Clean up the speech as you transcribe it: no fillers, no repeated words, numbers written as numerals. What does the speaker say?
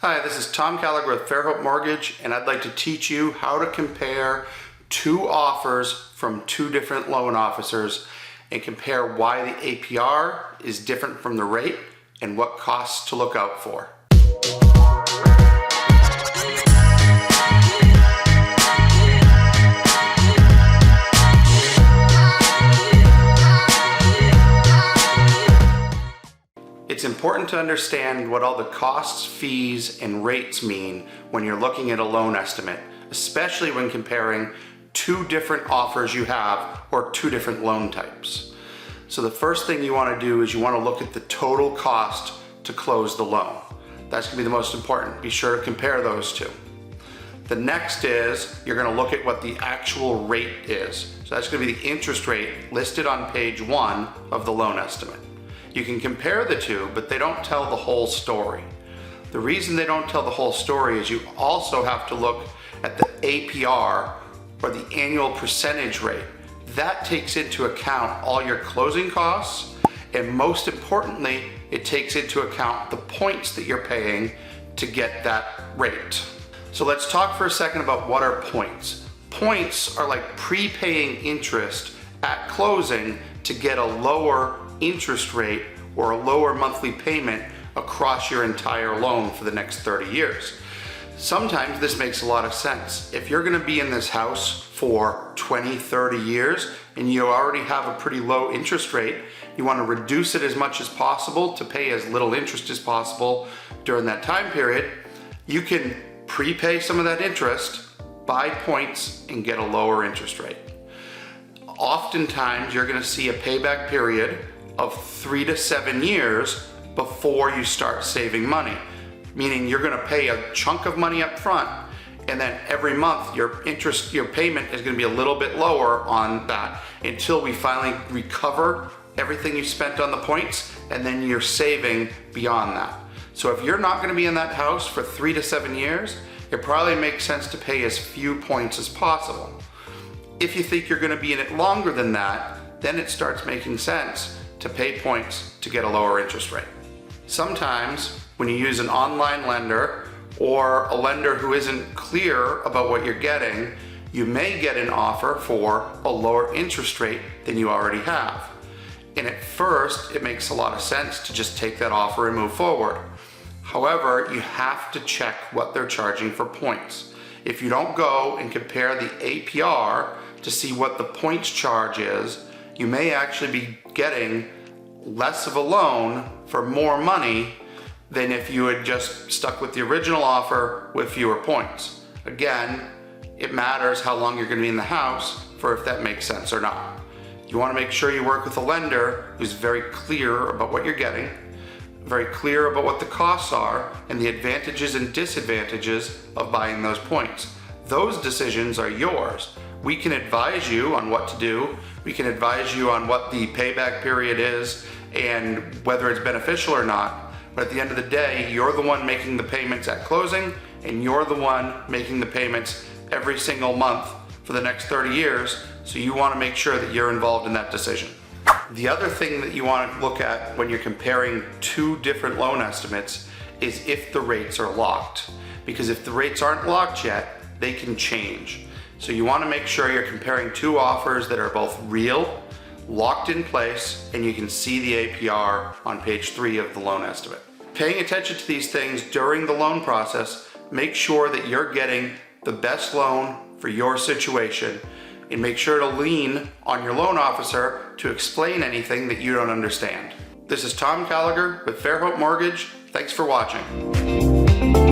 Hi, this is Tom Kalagher with Fairhope Mortgage, and I'd like to teach you how to compare two offers from two different loan officers and compare why the APR is different from the rate and what costs to look out for. It's important to understand what all the costs, fees, and rates mean when you're looking at a loan estimate, especially when comparing two different offers you have or two different loan types. So the first thing you want to do is you want to look at the total cost to close the loan. That's going to be the most important. Be sure to compare those two. The next is you're going to look at what the actual rate is. So that's going to be the interest rate listed on page 1 of the loan estimate. You can compare the two, but they don't tell the whole story. The reason they don't tell the whole story is you also have to look at the APR, or the annual percentage rate. That takes into account all your closing costs, and most importantly, it takes into account the points that you're paying to get that rate. So let's talk for a second about what are points. Points are like prepaying interest at closing to get a lower interest rate or a lower monthly payment across your entire loan for the next 30 years. Sometimes this makes a lot of sense. If you're going to be in this house for 20, 30 years and you already have a pretty low interest rate, you want to reduce it as much as possible to pay as little interest as possible during that time period, you can prepay some of that interest, buy points, and get a lower interest rate. Oftentimes you're going to see a payback period of 3 to 7 years before you start saving money, meaning you're going to pay a chunk of money up front, and then every month your payment is going to be a little bit lower on that until we finally recover everything you spent on the points, and then you're saving beyond that. So if you're not going to be in that house for 3 to 7 years, it probably makes sense to pay as few points as possible. If you think you're going to be in it longer than that, then it starts making sense to pay points to get a lower interest rate. Sometimes when you use an online lender or a lender who isn't clear about what you're getting, you may get an offer for a lower interest rate than you already have. And at first, it makes a lot of sense to just take that offer and move forward. However, you have to check what they're charging for points. If you don't go and compare the APR to see what the points charge is, you may actually be getting less of a loan for more money than if you had just stuck with the original offer with fewer points. Again, it matters how long you're going to be in the house for if that makes sense or not. You want to make sure you work with a lender who's very clear about what you're getting, very clear about what the costs are, and the advantages and disadvantages of buying those points. Those decisions are yours. We can advise you on what to do. We can advise you on what the payback period is and whether it's beneficial or not. But at the end of the day, you're the one making the payments at closing, and you're the one making the payments every single month for the next 30 years. So you want to make sure that you're involved in that decision. The other thing that you want to look at when you're comparing two different loan estimates is if the rates are locked. Because if the rates aren't locked yet, they can change. So you want to make sure you're comparing two offers that are both real, locked in place, and you can see the APR on page 3 of the loan estimate. Paying attention to these things during the loan process, make sure that you're getting the best loan for your situation, and make sure to lean on your loan officer to explain anything that you don't understand. This is Tom Kalagher with Fairhope Mortgage. Thanks for watching.